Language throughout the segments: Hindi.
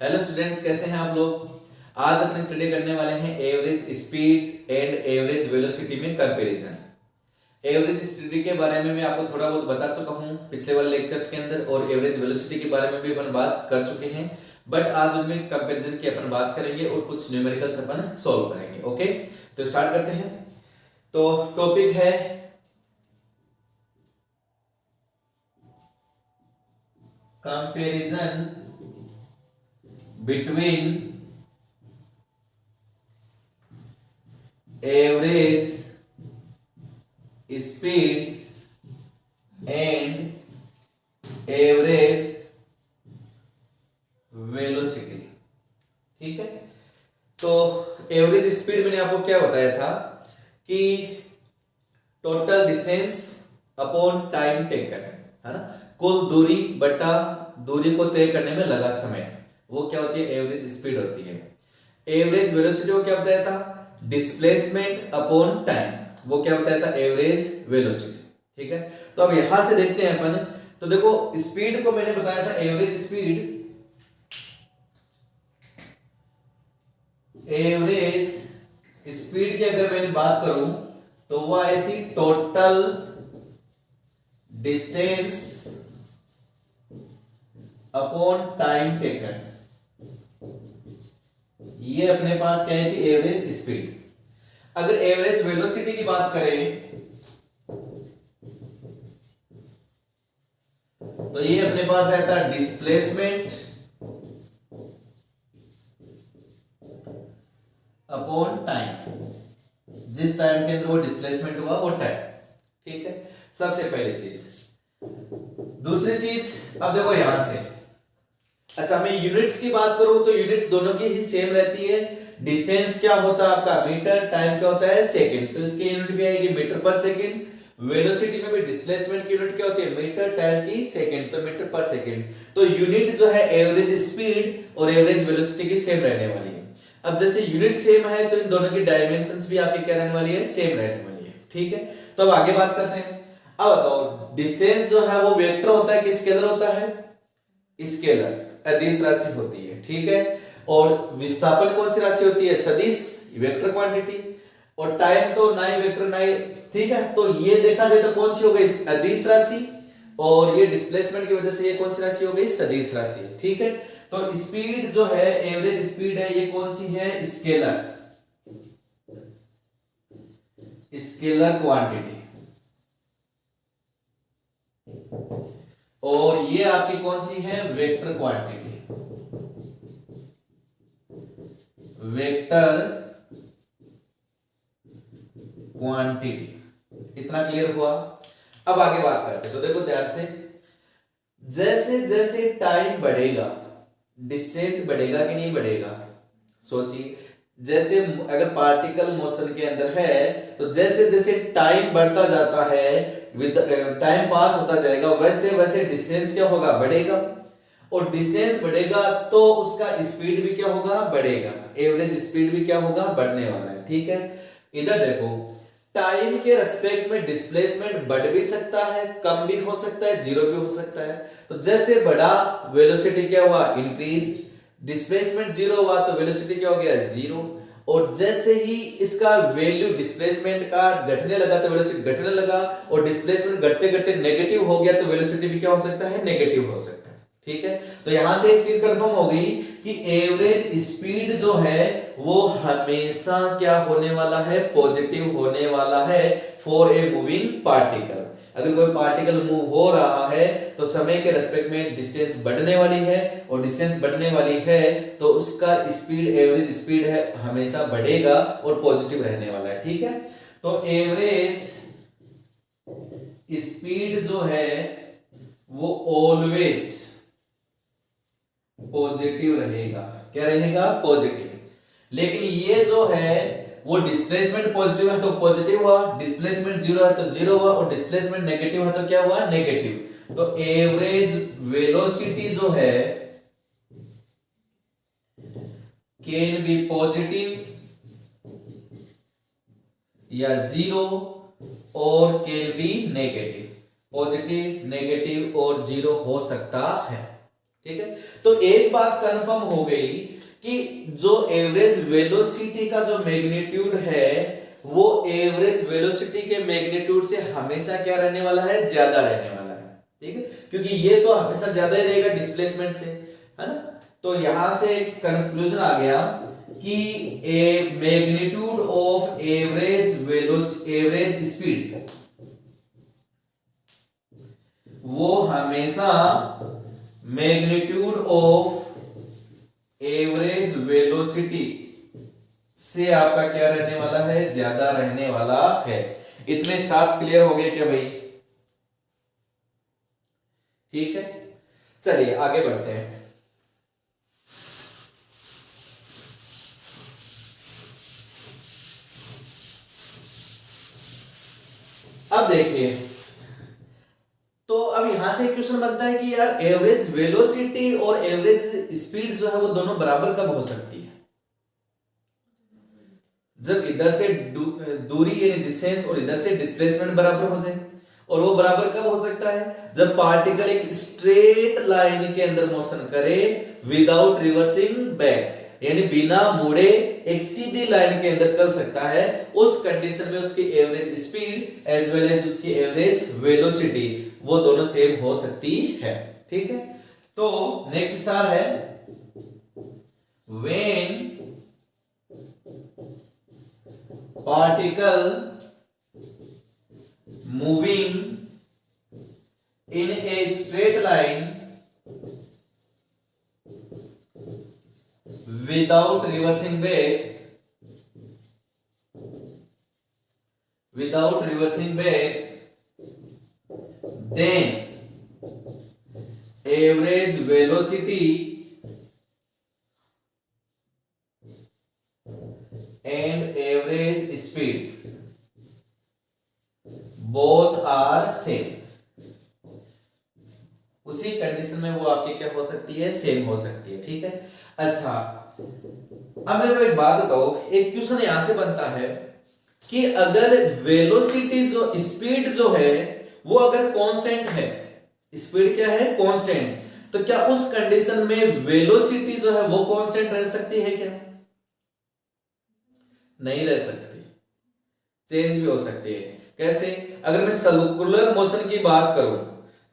हेलो स्टूडेंट्स, कैसे हैं आप लोग। आज अपने स्टडी करने वाले हैं average speed and average velocity में कंपैरिजन। एवरेज स्पीड के बारे में मैं आपको थोड़ा बहुत बता चुका हूं पिछले वाले लेक्चर्स के अंदर, और एवरेज वेलोसिटी के बारे में भी अपन बात कर चुके हैं। बट आज उनमें कंपैरिजन की अपन बात करेंगे और कुछ न्यूमेरिकल्स अपन सॉल्व करेंगे। ओके, तो स्टार्ट करते हैं। तो टॉपिक है comparison between average speed and average velocity. ठीक है, तो एवरेज स्पीड मैंने आपको क्या बताया था कि total distance upon time taken, है ना, कुल दूरी बटा दूरी को तय करने में लगा समय, वो क्या होती है, एवरेज स्पीड होती है। एवरेज वेलोसिटी को क्या बताया था, डिस्प्लेसमेंट अपॉन टाइम, वो क्या बताया था, एवरेज वेलोसिटी। ठीक है, तो अब यहां से देखते हैं अपन। तो देखो, स्पीड को मैंने बताया था एवरेज स्पीड, एवरेज स्पीड की अगर मैंने बात करूं तो वो आई थी total distance upon time taken. ये अपने पास क्या है थी, एवरेज स्पीड। अगर एवरेज वेलोसिटी की बात करें तो ये अपने पास आया था डिस्प्लेसमेंट अपॉन टाइम, जिस टाइम के अंदर वो डिस्प्लेसमेंट हुआ वो टाइम। ठीक है, सबसे पहली चीज। दूसरी चीज, अब देखो यहां से, अच्छा मैं यूनिट्स की बात करूं तो यूनिट्स दोनों की ही सेम रहती है। डिस्टेंस क्या होता है आपका मीटर, टाइम क्या होता है सेकंड, तो इसकी यूनिट भी आएगी मीटर पर सेकंड। वेलोसिटी में भी डिस्प्लेसमेंट की यूनिट क्या होती है, मीटर, टाइम की सेकंड, तो मीटर पर सेकंड। तो यूनिट जो है एवरेज स्पीड और एवरेज वेलोसिटी की सेम रहने वाली है। अब जैसे यूनिट सेम है तो इन दोनों की डायमेंशंस भी आपकी क्या रहने वाली है, सेम रहने वाली है। ठीक है, तो अब आगे बात करते हैं। अब बताओ, डिस्टेंस जो है वो वेक्टर होता है कि स्केलर होता है, स्केलर, अदिश राशि होती है। ठीक है, और विस्थापन कौन सी राशि होती है, सदिश, वेक्टर क्वांटिटी। और टाइम तो ना ही वेक्टर ना ही, ठीक है, तो ये देखा जाए तो कौन सी हो गई, अदिश राशि, और ये डिस्प्लेसमेंट की वजह से ये कौन सी राशि हो गई, सदिश राशि। ठीक है, तो स्पीड जो है, एवरेज स्पीड है, ये कौन सी है, स्केलर, स्केलर क्वांटिटी। और ये आपकी कौन सी है, वेक्टर क्वांटिटी, वेक्टर क्वांटिटी। इतना क्लियर हुआ। अब आगे बात करते हैं, तो देखो ध्यान से, जैसे जैसे टाइम बढ़ेगा डिस्टेंस बढ़ेगा कि नहीं बढ़ेगा, सोचिए। जैसे अगर पार्टिकल मोशन के अंदर है तो जैसे जैसे टाइम बढ़ता जाता है, विद टाइम पास होता जाएगा, वैसे वैसे डिस्टेंस क्या होगा, बढ़ेगा। और डिस्टेंस बढ़ेगा तो उसका स्पीड भी क्या होगा, बढ़ेगा। एवरेज स्पीड भी क्या होगा, बढ़ने वाला है। ठीक है, इधर देखो, टाइम के रेस्पेक्ट में डिस्प्लेसमेंट बढ़ भी सकता है, कम भी हो सकता है, जीरो भी हो सकता है। तो जैसे बढ़ा, वेलोसिटी क्या हुआ, इंक्रीज। डिस्प्लेसमेंट जीरो हुआ तो वेलोसिटी क्या हो गया, जीरो। और जैसे ही इसका वैल्यू डिस्प्लेसमेंट का घटने लगा तो वेलोसिटी घटने लगा, और डिस्प्लेसमेंट घटते घटते नेगेटिव हो गया तो वेलोसिटी भी क्या हो सकता है, नेगेटिव हो सकता है। ठीक है, तो यहां से एक चीज कंफर्म हो गई कि एवरेज स्पीड जो है वो हमेशा क्या होने वाला है, पॉजिटिव होने वाला है फॉर ए मूविंग पार्टिकल। अगर कोई पार्टिकल मूव हो रहा है तो समय के रेस्पेक्ट में डिस्टेंस बढ़ने वाली है, और डिस्टेंस बढ़ने वाली है तो उसका स्पीड, एवरेज स्पीड है, हमेशा बढ़ेगा और पॉजिटिव रहने वाला है। ठीक है, तो एवरेज स्पीड जो है वो ऑलवेज पॉजिटिव रहेगा। क्या रहेगा, पॉजिटिव। लेकिन ये जो है वो डिस्प्लेसमेंट पॉजिटिव है तो पॉजिटिव हुआ, डिस्प्लेसमेंट जीरो है तो जीरो हुआ, और डिस्प्लेसमेंट नेगेटिव है तो क्या हुआ, नेगेटिव। तो एवरेज वेलोसिटी जो है कैन बी पॉजिटिव या जीरो, और can be negative. Positive, negative और जीरो हो सकता है। ठीक है, तो एक बात कंफर्म हो गई कि जो एवरेज वेलोसिटी का जो मैग्नीट्यूड है वो एवरेज वेलोसिटी के मैग्नीट्यूड से हमेशा क्या रहने वाला है, ज्यादा रहने वाला है। ठीक है, क्योंकि ये तो हमेशा ज्यादा ही रहेगा डिस्प्लेसमेंट से, है ना। तो यहां से कंक्लूजन आ गया कि ए मैग्नीट्यूड ऑफ एवरेज स्पीड वो हमेशा मैग्नीट्यूड ऑफ एवरेज वेलोसिटी से आपका क्या रहने वाला है, ज्यादा रहने वाला है। इतने स्टार्स क्लियर हो गए क्या भाई? ठीक है, चलिए आगे बढ़ते हैं। अब देखिए, तो अब यहां से क्वेश्चन बनता है कि यार एवरेज वेलोसिटी और एवरेज स्पीड जो है वो दोनों बराबर कब हो सकती है? जब इधर से दूरी यानी डिस्टेंस और इधर से डिस्प्लेसमेंट बराबर हो जाए। और वो बराबर कब हो सकता है? जब पार्टिकल एक स्ट्रेट लाइन के अंदर मोशन करे विदाउट रिवर्सिंग बैक, यानी बिना मुड़े एक सीधी लाइन के अंदर चल सकता है। उस कंडीशन में उसकी average speed as well as उसकी एवरेज वेलोसिटी वो दोनों सेम हो सकती है। ठीक है, तो नेक्स्ट स्टार है when particle moving in a straight line without reversing back, then average velocity and average speed both are same। उसी कंडीशन में वो आपकी क्या हो सकती है, सेम हो सकती है। ठीक है, अच्छा अब मेरे को एक बात बताओ, एक क्वेश्चन यहां से बनता है कि अगर वेलोसिटी जो स्पीड जो है वो अगर कांस्टेंट है, स्पीड क्या है, कांस्टेंट, तो क्या उस कंडीशन में वेलोसिटी जो है वो कांस्टेंट रह सकती है क्या? नहीं रह सकती, चेंज भी हो सकती है। कैसे? अगर मैं सर्कुलर मोशन की बात करूं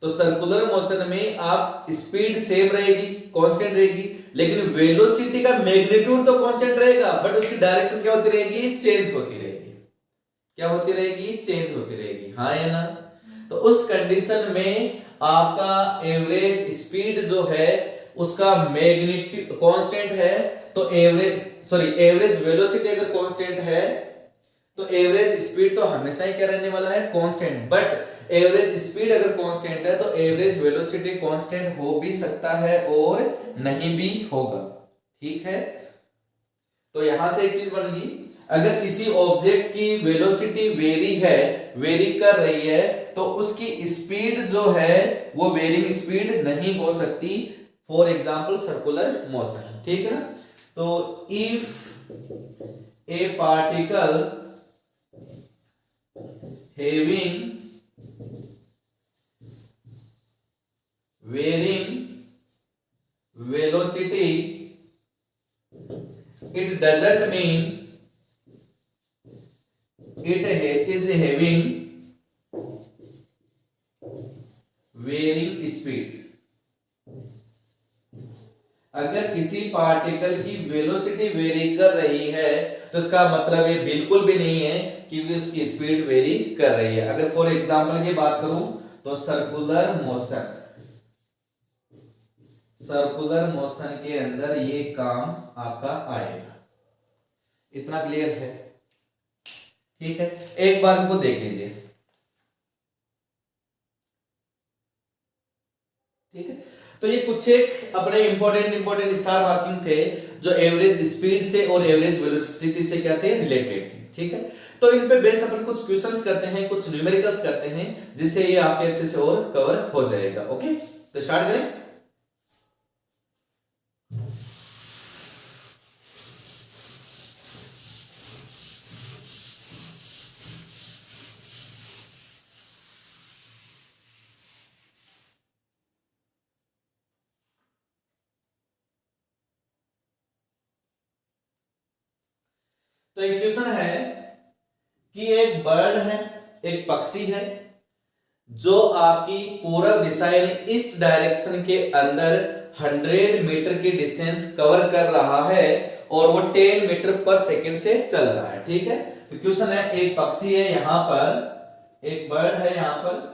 तो सर्कुलर मोशन में आप स्पीड सेम रहेगी, कांस्टेंट रहेगी, लेकिन वेलोसिटी का मैग्नीट्यूड तो कांस्टेंट रहेगा, बट उसकी डायरेक्शन क्या होती रहेगी, चेंज होती रहेगी। क्या होती रहेगी, चेंज होती रहेगी, हाँ या ना। तो उस कंडीशन में आपका एवरेज स्पीड जो है उसका मैग्नीट्यूड कांस्टेंट है, तो एवरेज वेलोसिटी अगर कांस्टेंट है तो एवरेज स्पीड तो हमेशा ही क्या रहने वाला है, कांस्टेंट। बट एवरेज स्पीड अगर कांस्टेंट है तो एवरेज वेलोसिटी कांस्टेंट हो भी सकता है और नहीं भी होगा। ठीक है, तो यहां से एक चीज बन गई, अगर किसी ऑब्जेक्ट की वेलोसिटी वेरी कर रही है तो उसकी स्पीड जो है वो वेरिंग स्पीड नहीं हो सकती। For example circular motion. ठीक है ना, तो if A particle having varying velocity, it doesn't mean it is having varying speed। अगर किसी पार्टिकल की वेलोसिटी वेरी कर रही है तो इसका मतलब ये बिल्कुल भी नहीं है कि उसकी स्पीड वेरी कर रही है। अगर फॉर एग्जांपल की बात करूं तो सर्कुलर मोशन के अंदर ये काम आपका आएगा। इतना क्लियर है? ठीक है, एक बार इनको देख लीजिए। ठीक है, तो ये कुछ एक अपने इंपॉर्टेंट स्टार मार्किंग थे जो एवरेज स्पीड से और एवरेज वेलोसिटी से क्या थे, रिलेटेड थे। ठीक है, तो इन पे बेस्ड अपन कुछ क्वेश्चंस करते हैं, कुछ न्यूमेरिकल्स करते हैं, जिससे ये आपके अच्छे से और कवर हो जाएगा। ओके, तो स्टार्ट करें। तो इक्वेशन है कि एक बर्ड है, एक पक्षी है जो आपकी पूर्व दिशा यानी ईस्ट डायरेक्शन के अंदर 100 मीटर की डिस्टेंस कवर कर रहा है और वो 10 मीटर पर सेकंड से चल रहा है। ठीक है, तो क्वेश्चन है एक पक्षी है यहां पर, एक बर्ड है यहां पर,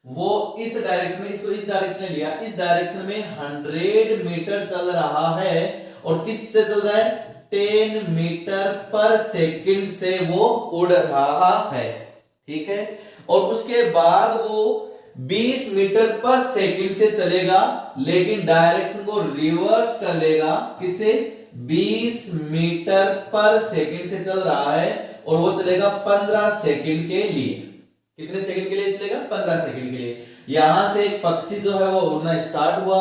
वो इस डायरेक्शन में, इसको इस डायरेक्शन में लिया, इस डायरेक्शन में 100 मीटर चल रहा है और किस से चल रहा है, 10 मीटर पर सेकंड से वो उड़ रहा है। ठीक है, और उसके बाद वो 20 मीटर पर सेकंड से चलेगा लेकिन डायरेक्शन को रिवर्स कर लेगा, किसे, 20 मीटर पर सेकंड से चल रहा है और वो चलेगा 15 सेकंड के लिए। कितने सेकंड के लिए चलेगा, 15 सेकंड के लिए। यहां से एक पक्षी जो है वो उड़ना स्टार्ट हुआ,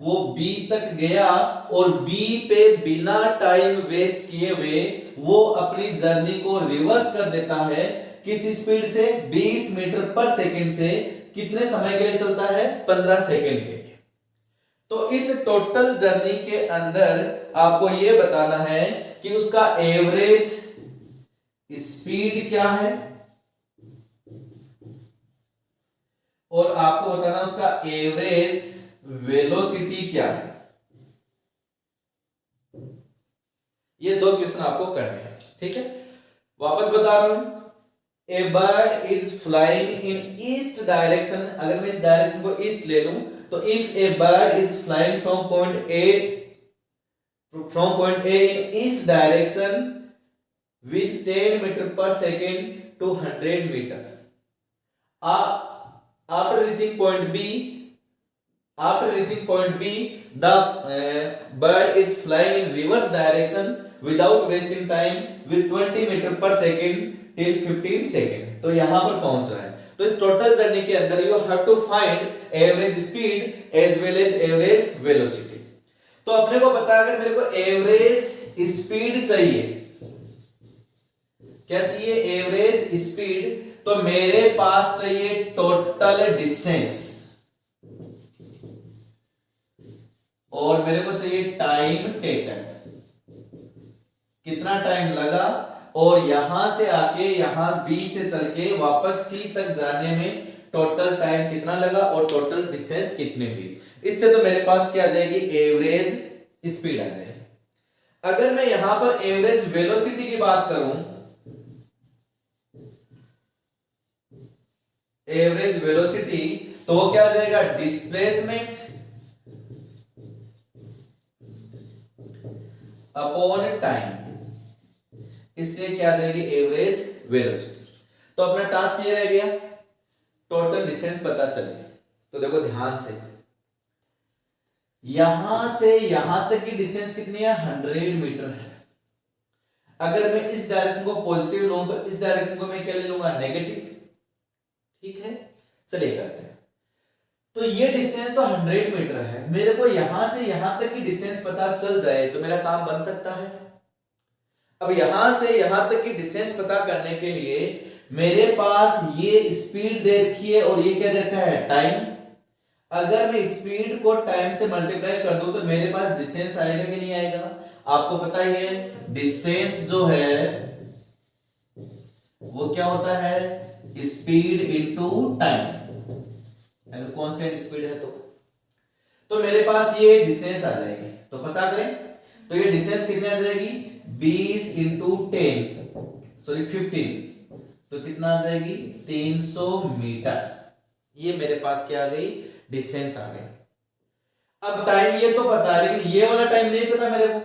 वो बी तक गया और बी पे बिना टाइम वेस्ट किए हुए वो अपनी जर्नी को रिवर्स कर देता है। किस स्पीड से, 20 मीटर पर सेकंड से। कितने समय के लिए चलता है, 15 सेकंड के लिए। तो इस टोटल जर्नी के अंदर आपको यह बताना है कि उसका एवरेज स्पीड क्या है और आपको बताना उसका एवरेज वेलोसिटी क्या है। ये दो क्वेश्चन आपको करने हैं। ठीक है, वापस बता रहा हूं, a bird is flying in east direction. अगर मैं इस डायरेक्शन को ईस्ट ले लूं तो if a bird is flying from point A in east direction with 10 meter per second to 100 meters. After reaching point B, the bird is flying in reverse direction without wasting time with 20 meter per second till 15 second. तो यहां पर पहुंच रहा है। तो इस टोटल जर्नी के अंदर you have to find average speed as well as average velocity. तो अपने को पता है, अगर मेरे को एवरेज स्पीड चाहिए, क्या चाहिए, एवरेज स्पीड, तो मेरे पास चाहिए टोटल डिस्टेंस और मेरे को चाहिए टाइम टेकन, कितना टाइम लगा और यहां से आके यहां बी से चल के वापस सी तक जाने में टोटल टाइम कितना लगा और टोटल डिस्टेंस कितनी हुई। इससे तो मेरे पास क्या आ जाएगी, एवरेज स्पीड आ जाएगी। अगर मैं यहां पर एवरेज वेलोसिटी की बात करूं, एवरेज वेलोसिटी, तो वो क्या आ जाएगा, डिस्प्लेसमेंट अपॉन टाइम। इससे क्या आ जाएगी, एवरेज वेलोसिटी। तो अपना टास्क ये रह गया, टोटल डिस्टेंस पता चले। तो देखो ध्यान से, यहां से यहां तक की डिस्टेंस कितनी है, 100 मीटर है। अगर मैं इस डायरेक्शन को पॉजिटिव लूं तो इस डायरेक्शन को मैं क्या ले लूंगा, नेगेटिव। ठीक है, चलिए करते हैं। तो ये डिस्टेंस तो 100 मीटर है, मेरे को यहां से यहां तक की डिस्टेंस पता चल जाए तो मेरा काम बन सकता है। अब यहां से यहां तक की डिस्टेंस पता करने के लिए मेरे पास ये स्पीड दे रखी है और ये क्या दे रखा है, टाइम। अगर मैं स्पीड को टाइम से मल्टीप्लाई कर दूं तो मेरे पास डिस्टेंस आएगा कि नहीं आएगा। आपको पता ही है डिस्टेंस जो है वो क्या होता है, स्पीड इनटू टाइम। अगर कांस्टेंट स्पीड है तो मेरे पास ये डिस्टेंस आ जाएगी। तो पता करें, तो ये डिस्टेंस कितनी आ जाएगी, 20 इंटू 10 सॉरी 15, तो कितना आ जाएगी, 300 मीटर। ये मेरे पास क्या आ गई, डिस्टेंस आ गई। अब टाइम ये तो पता, लेकिन ये वाला टाइम नहीं पता मेरे को।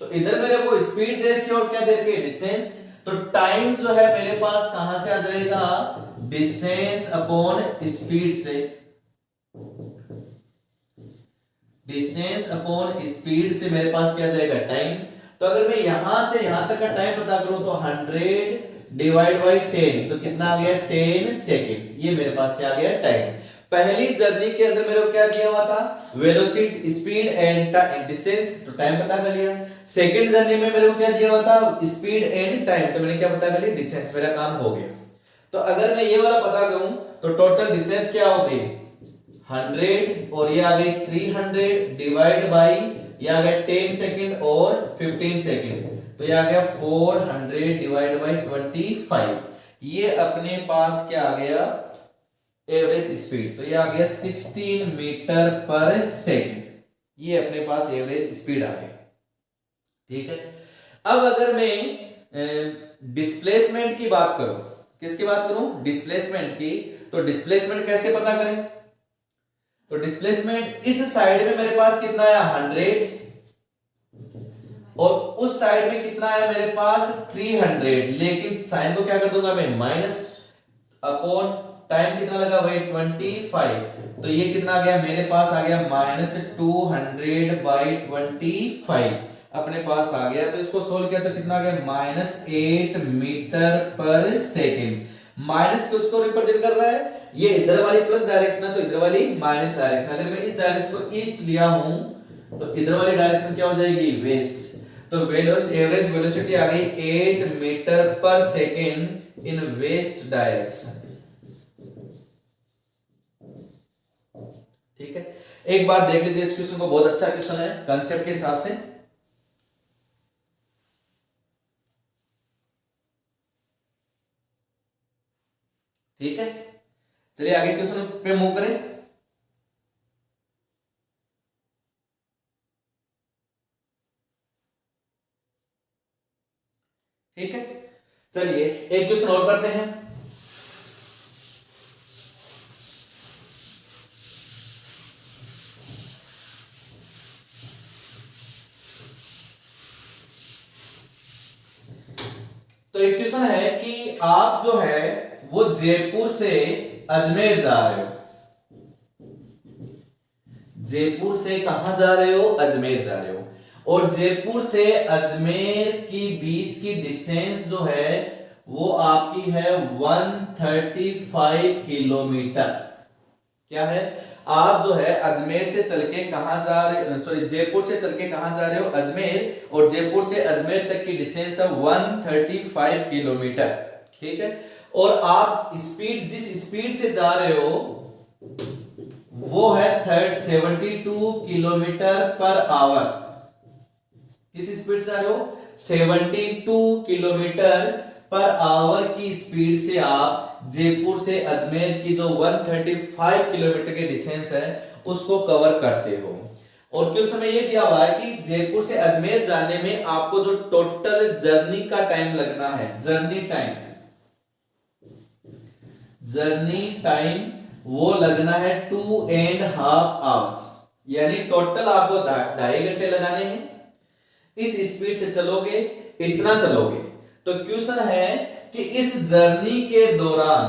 तो इधर मेरे को स्पीड दे रखी है और क्या दे रखी है, डिस्टेंस। तो टाइम जो है मेरे पास कहां से आ जाएगा, डिस्टेंस अपॉन स्पीड से। डिस्टेंस अपॉन स्पीड से मेरे पास क्या जाएगा, टाइम। तो अगर मैं यहां से यहां तक का टाइम पता करूं तो 100 डिवाइड बाई 10, तो कितना आ गया, 10 सेकेंड। ये मेरे पास क्या आ गया, टाइम। पहली जर्नी के अंदर मेरे को क्या दिया हुआ था, वेलोसिटी, स्पीड एंड डिस्टेंस, तो टाइम पता कर लिया। सेकंड जर्नी में मेरे को क्या दिया हुआ था, स्पीड एंड टाइम, तो मैंने क्या पता कर लिया, डिस्टेंस। मेरा काम हो गया। तो अगर मैं ये वाला पता करूं तो टोटल डिस्टेंस क्या हो गई, 100 और ये आ गई 300 डिवाइड बाई ये आ गया 10 सेकंड और 15 सेकंड, तो ये आ गया 400 डिवाइड बाई 25। ये अपने पास क्या आ गया एवरेज स्पीड, तो ये आ गया 16 मीटर पर सेकेंड। ये अपने पास एवरेज स्पीड आ गई। ठीक है, अब अगर मैं डिस्प्लेसमेंट की बात करूं, किसकी बात करूं, डिस्प्लेसमेंट की, तो डिस्प्लेसमेंट कैसे पता करें, तो डिस्प्लेसमेंट इस साइड में मेरे पास कितना आया 100 और उस साइड में कितना आया मेरे पास 300, लेकिन साइन को क्या कर दूंगा मैं माइनस, अपॉन टाइम कितना लगा भाई 25, तो ये कितना आ गया मेरे पास आ गया -200 बाई 25 अपने पास आ गया। तो इसको सोल्व किया तो कितना आ गया -8 मीटर पर सेकेंड। माइनस किसको रिप्रेजेंट कर रहा है, ये इधर वाली प्लस डायरेक्शन है तो इधर वाली माइनस डायरेक्शन। अगर मैं इस डायरेक्शन को ईस्ट लिया हूं तो इधर वाली डायरेक्शन क्या हो जाएगी वेस्ट। तो एवरेज वेलोसिटी आ गई 8 मीटर पर सेकेंड इन वेस्ट डायरेक्शन। ठीक है, एक बार देख लीजिए इस क्वेश्चन को, बहुत अच्छा क्वेश्चन है कंसेप्ट के हिसाब से। ठीक है, चलिए आगे क्वेश्चन पे मूव करें। ठीक है, चलिए एक क्वेश्चन और करते हैं। तो एक क्वेश्चन है कि आप जो है वो जयपुर से अजमेर जा रहे हो, जयपुर से कहां जा रहे हो, अजमेर जा रहे हो, और जयपुर से अजमेर की बीच की डिस्टेंस जो है वो आपकी है 135 किलोमीटर। क्या है, आप जो है अजमेर से चल के कहां जा रहे, सॉरी जयपुर से चल के कहां जा रहे हो अजमेर, और जयपुर से अजमेर तक की डिस्टेंस है 135 किलोमीटर। ठीक है, और आप स्पीड, जिस स्पीड से जा रहे हो वो है 72 किलोमीटर पर आवर। किस स्पीड से जा रहे हो, 72 किलोमीटर पर आवर की स्पीड से आप जयपुर से अजमेर की जो 135 किलोमीटर की डिस्टेंस है उसको कवर करते हो। और क्वेश्चन में ये दिया हुआ है कि जयपुर से अजमेर जाने में आपको जो टोटल जर्नी का टाइम लगना है, जर्नी टाइम वो लगना है 2.5 आवर, यानी टोटल आपको 2.5 घंटे लगाने हैं। इस स्पीड से चलोगे, इतना चलोगे, तो क्वेश्चन है कि इस जर्नी के दौरान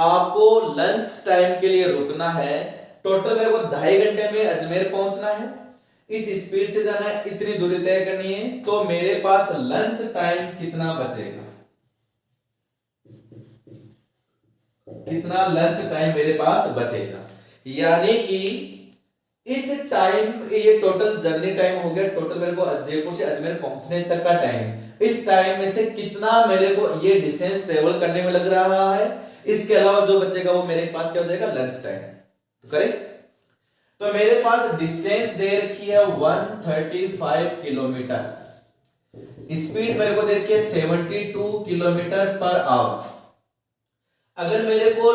आपको लंच टाइम के लिए रुकना है। टोटल मेरे को 2.5 घंटे में अजमेर पहुंचना है, इस स्पीड से जाना है, इतनी दूरी तय करनी है, तो मेरे पास लंच टाइम कितना बचेगा, कितना लंच टाइम मेरे पास बचेगा। यानी कि इस टाइम, ये टोटल जर्नी टाइम हो गया, टोटल मेरे को जयपुर से अजमेर पहुंचने तक का टाइम, इस टाइम में से कितना मेरे को ये डिस्टेंस ट्रेवल करने में लग रहा है, इसके अलावा जो बचेगा वो मेरे पास क्या हो जाएगा लंच टाइम। तो करेक्ट, तो मेरे पास डिस्टेंस दे रखी है 135 किलोमीटर, स्पीड मेरे को दे रखी है 72 किलोमीटर पर आवर। अगर मेरे को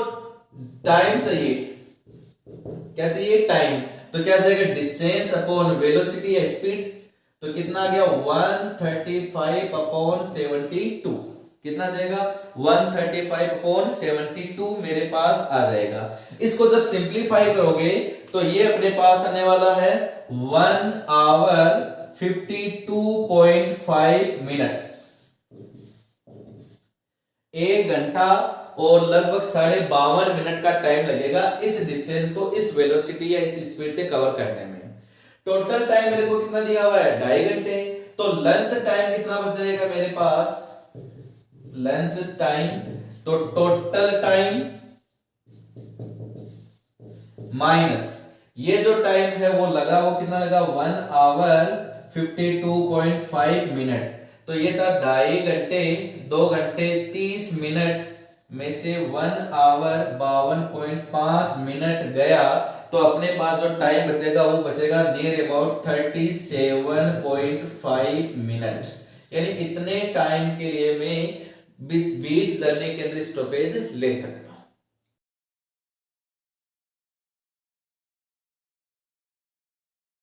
टाइम चाहिए, क्या चाहिए टाइम, तो क्या जाएगा डिस्टेंस अपॉन वेलोसिटी या स्पीड, तो कितना आ गया 135 अपॉन 72, कितना जाएगा 135 अपॉन 72 मेरे पास आ जाएगा। इसको जब सिंप्लीफाई करोगे तो ये अपने पास आने वाला है 1 आवर 52.5 मिनट्स, 1 घंटा और लगभग 52.5 मिनट का टाइम लगेगा इस डिस्टेंस को इस वेलोसिटी या इस स्पीड से कवर करने में। टोटल टाइम मेरे को कितना दिया हुआ है 2.5 घंटे, तो लंच टाइम कितना बच जाएगा मेरे पास, लंच टाइम, तो टोटल टाइम माइनस ये जो टाइम है वो लगा, वो कितना लगा 1 आवर 52.5 मिनट, तो ये था 2.5 घंटे, 2 घंटे 30 मिनट में से 1 आवर 52.5 मिनट गया, तो अपने पास जो टाइम बचेगा वो बचेगा नियर अबाउट 37.5 मिनट। यानी इतने टाइम के लिए मैं बीच जर्नी के अंदर स्टॉपेज ले सकता